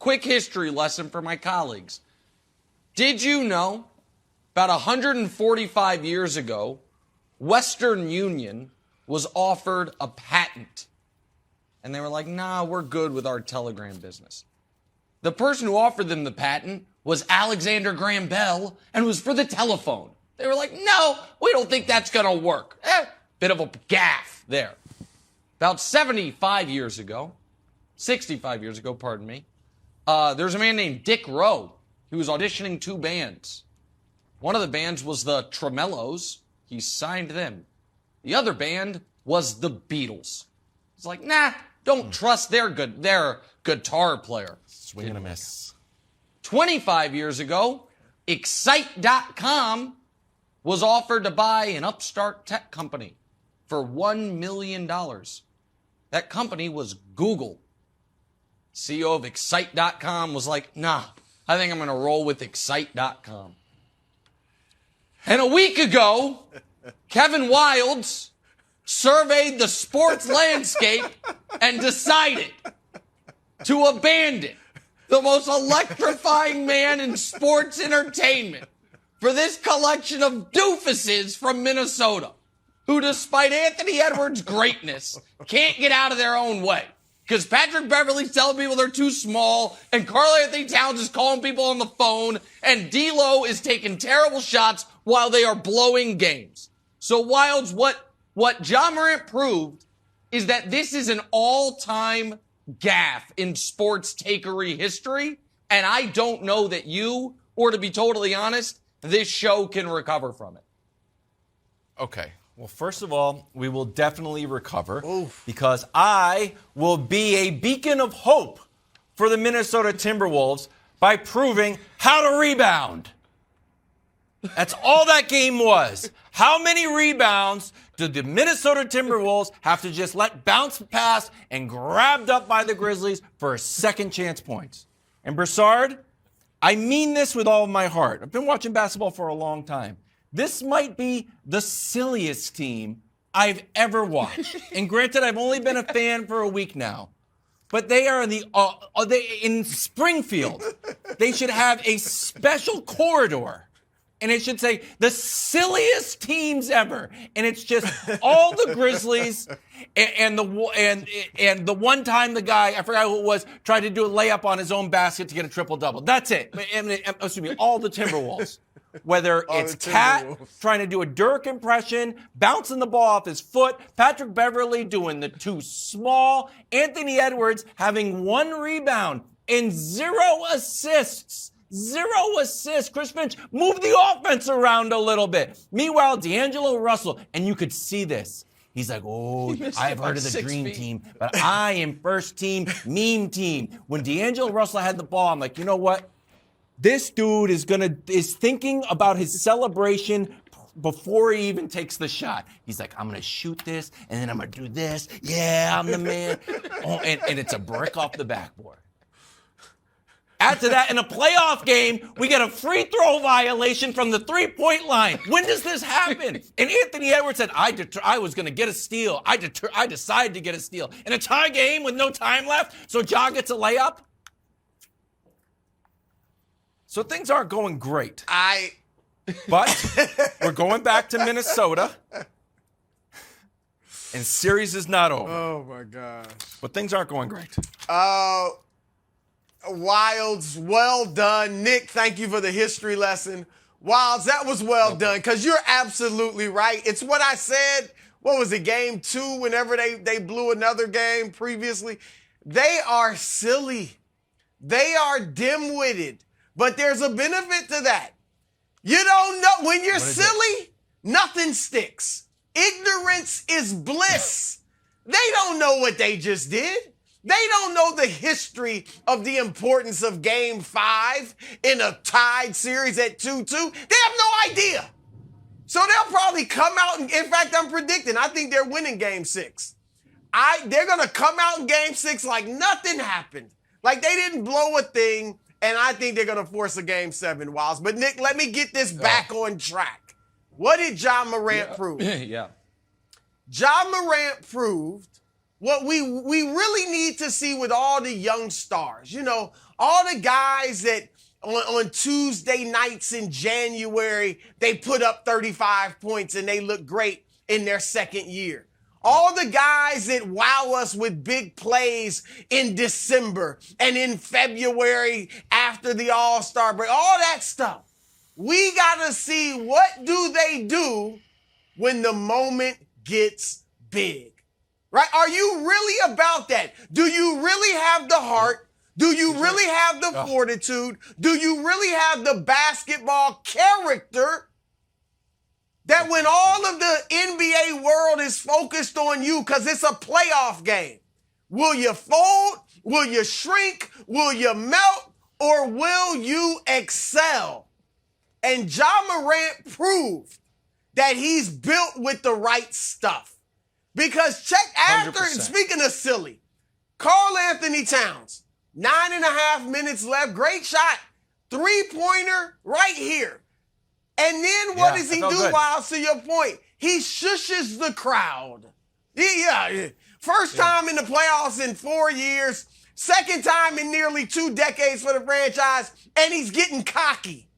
quick history lesson for my colleagues. Did you know about 145 years ago, Western Union was offered a patent? And they were like, nah, we're good with our telegram business. The person who offered them the patent was Alexander Graham Bell and was for the telephone. They were like, no, we don't think that's going to work. Bit of a gaffe there. About 65 years ago, pardon me, there's a man named Dick Rowe. He was auditioning 2 bands. One of the bands was the Tremellos. He signed them. The other band was the Beatles. He's like, nah, don't trust their guitar player. Swing and a miss. 25 years ago, Excite.com was offered to buy an upstart tech company for $1 million. That company was Google. CEO of Excite.com was like, nah, I think I'm going to roll with Excite.com. And a week ago, Kevin Wildes surveyed the sports landscape and decided to abandon the most electrifying man in sports entertainment for this collection of doofuses from Minnesota who, despite Anthony Edwards' greatness, can't get out of their own way. Because Patrick Beverley's telling people they're too small, and Karl Anthony Towns is calling people on the phone, and D'Lo is taking terrible shots while they are blowing games. So, Wildes, what Ja Morant proved is that this is an all-time gaffe in sports takery history, and I don't know that you, or to be totally honest, this show can recover from it. Okay. Well, first of all, we will definitely recover because I will be a beacon of hope for the Minnesota Timberwolves by proving how to rebound. That's all that game was. How many rebounds did the Minnesota Timberwolves have to just let bounce pass and grabbed up by the Grizzlies for a second chance points? And Broussard, I mean this with all of my heart. I've been watching basketball for a long time. This might be the silliest team I've ever watched. And granted, I've only been a fan for a week now. But they are in Springfield. They should have a special corridor. And it should say, the silliest teams ever. And it's just all the Grizzlies and the one time the guy, I forgot who it was, tried to do a layup on his own basket to get a triple-double. That's it. Excuse me, all the Timberwolves. Whether it's Cat trying to do a Dirk impression, bouncing the ball off his foot, Patrick Beverley doing the too small, Anthony Edwards having 1 rebound and 0 assists. 0 assists. Chris Finch moved the offense around a little bit. Meanwhile, D'Angelo Russell, and you could see this. He's like, oh, I've heard of the dream team, but I am first team, meme team. When D'Angelo Russell had the ball, I'm like, you know what? This dude is thinking about his celebration before he even takes the shot. He's like, I'm gonna shoot this, and then I'm gonna do this. Yeah, I'm the man. Oh, and it's a brick off the backboard. Add to that, in a playoff game, we get a free throw violation from the 3-point line. When does this happen? And Anthony Edwards said, I was going to get a steal. I decided to get a steal. In a tie game with no time left, so Ja gets a layup. So things aren't going great. But we're going back to Minnesota. And series is not over. Oh, my gosh. But things aren't going great. Wildes, well done. Nick, thank you for the history lesson. Wildes, that was well done because you're absolutely right. It's what I said. What was it, game 2, whenever they blew another game previously? They are silly. They are dim-witted. But there's a benefit to that. You don't know. When you're silly, nothing sticks. Ignorance is bliss. They don't know what they just did. They don't know the history of the importance of Game 5 in a tied series at 2-2. They have no idea. So they'll probably come out, and in fact, I'm predicting, I think they're winning Game 6. They're going to come out in Game 6 like nothing happened. Like they didn't blow a thing, and I think they're going to force a Game 7, Wiles. But, Nick, let me get this back on track. What did Ja Morant prove? Yeah. Ja Morant proved what we really need to see with all the young stars, all the guys that on Tuesday nights in January, they put up 35 points and they look great in their second year. All the guys that wow us with big plays in December and in February after the All-Star break, all that stuff. We got to see what do they do when the moment gets big. Right? Are you really about that? Do you really have the heart? Do you really have the fortitude? Do you really have the basketball character that when all of the NBA world is focused on you because it's a playoff game, will you fold? Will you shrink? Will you melt? Or will you excel? And Ja Morant proved that he's built with the right stuff. Because speaking of silly, Karl Anthony Towns, 9.5 minutes left, great shot, three-pointer right here. And then what does he do, Wiles, to your point? He shushes the crowd. First time in the playoffs in 4 years, second time in nearly 2 decades for the franchise, and he's getting cocky.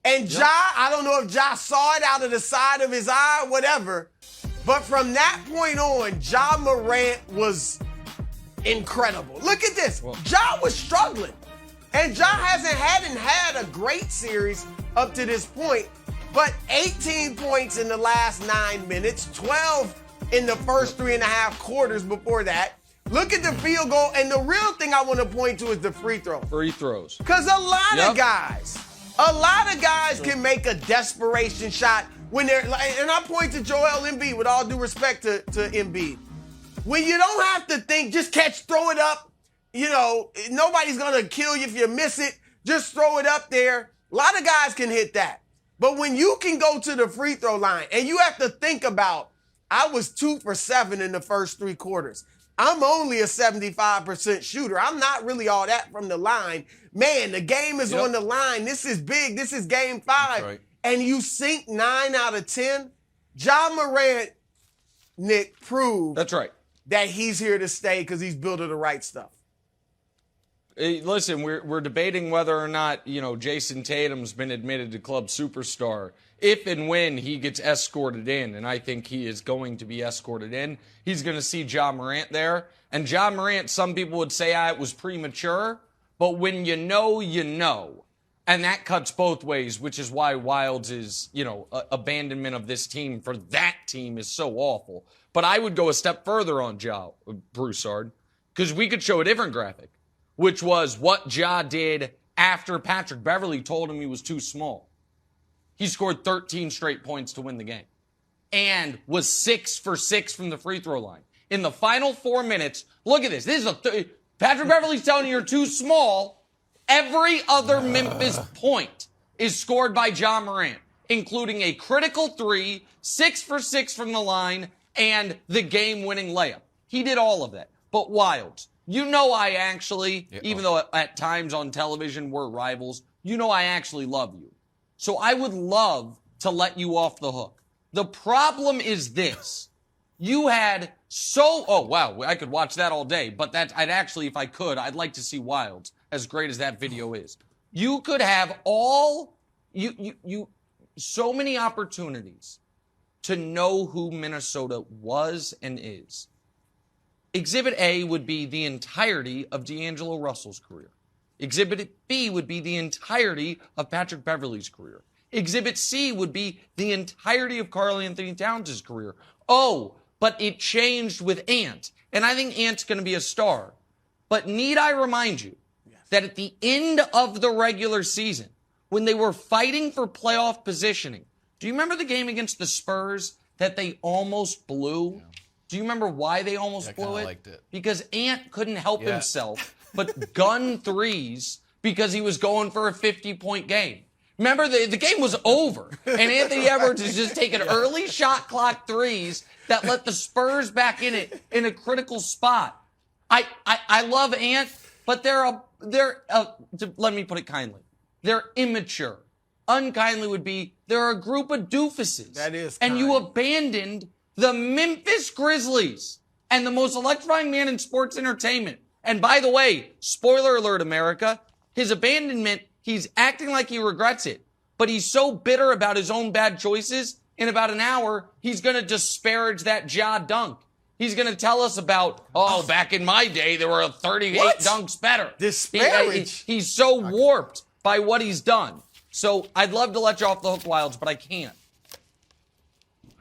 And Ja, I don't know if Ja saw it out of the side of his eye, whatever, but from that point on, Ja Morant was incredible. Look at this. Ja was struggling. And Ja hadn't had a great series up to this point, but 18 points in the last 9 minutes, 12 in the first 3.5 quarters before that. Look at the field goal, and the real thing I want to point to is the free throw. Free throws. Because a lot of guys can make a desperation shot when they're, and I point to Joel Embiid with all due respect to Embiid. When you don't have to think, just throw it up. Nobody's going to kill you if you miss it. Just throw it up there. A lot of guys can hit that. But when you can go to the free throw line and you have to think about, I was 2 for 7 in the first 3 quarters. I'm only a 75% shooter. I'm not really all that from the line. Man, the game is on the line. This is big. This is game 5. Right. And you sink 9 out of 10. Ja Morant, Nick, proved that he's here to stay because he's built the right stuff. Hey, listen, we're debating whether or not, Jason Tatum's been admitted to club superstar. If and when he gets escorted in, and I think he is going to be escorted in, he's going to see Ja Morant there. And Ja Morant, some people would say it was premature, but when you know, you know. And that cuts both ways, which is why Wilds' abandonment of this team for that team is so awful. But I would go a step further on Ja, Broussard, because we could show a different graphic, which was what Ja did after Patrick Beverley told him he was too small. He scored 13 straight points to win the game and was 6 for 6 from the free throw line. In the final 4 minutes, look at this. Patrick Beverley's telling you you're too small. Every other Memphis point is scored by Ja Morant, including a critical 3, 6 for 6 from the line, and the game-winning layup. He did all of that. But Wilds, I actually, even though at times on television we're rivals, I actually love you. So I would love to let you off the hook. The problem is this. You had I could watch that all day, but I'd actually, if I could, I'd like to see Wilds, as great as that video is. You could have so many opportunities to know who Minnesota was and is. Exhibit A would be the entirety of D'Angelo Russell's career. Exhibit B would be the entirety of Patrick Beverley's career. Exhibit C would be the entirety of Karl Anthony Towns' career. Oh, but it changed with Ant. And I think Ant's going to be a star. But need I remind you that at the end of the regular season, when they were fighting for playoff positioning, do you remember the game against the Spurs that they almost blew? Yeah. Do you remember why they almost blew it? Liked it? Because Ant couldn't help himself but gun threes because he was going for a 50-point game. Remember, the game was over, and Anthony Edwards is just taking early shot clock threes that let the Spurs back in it in a critical spot. I love Ant, but let me put it kindly, they're immature. Unkindly would be they're a group of doofuses. That is kind. And you abandoned the Memphis Grizzlies and the most electrifying man in sports entertainment. And by the way, spoiler alert, America, his abandonment, he's acting like he regrets it. But he's so bitter about his own bad choices, in about an hour, he's going to disparage that Ja dunk. He's going to tell us about, back in my day, there were 38 dunks better. Disparage? He's so warped by what he's done. So I'd love to let you off the hook, Wilds, but I can't.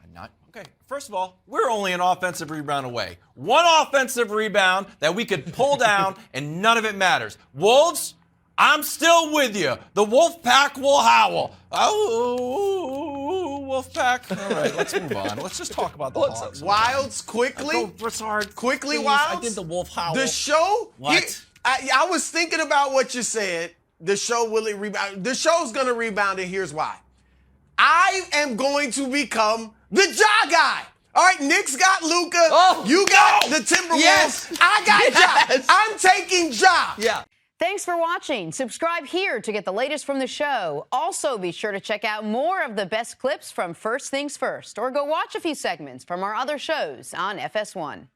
I'm not. Okay, first of all, we're only an offensive rebound away. One offensive rebound that we could pull down, and none of it matters. Wolves, I'm still with you. The Wolf Pack will howl. Oh, Wolf Pack. All right, let's move on. Let's just talk about the Hawks. Wilds, quickly. Broussard, Quickly, please. Wilds. I did the Wolf howl. The show? What? I was thinking about what you said. The show, will it rebound? The show's going to rebound, and here's why. I am going to become the Ja guy. All right, Knicks got Luka. You got the Timberwolves. Yes. I got Ja. I'm taking Ja. Yeah. Thanks for watching. Subscribe here to get the latest from the show. Also, be sure to check out more of the best clips from First Things First, or go watch a few segments from our other shows on FS1.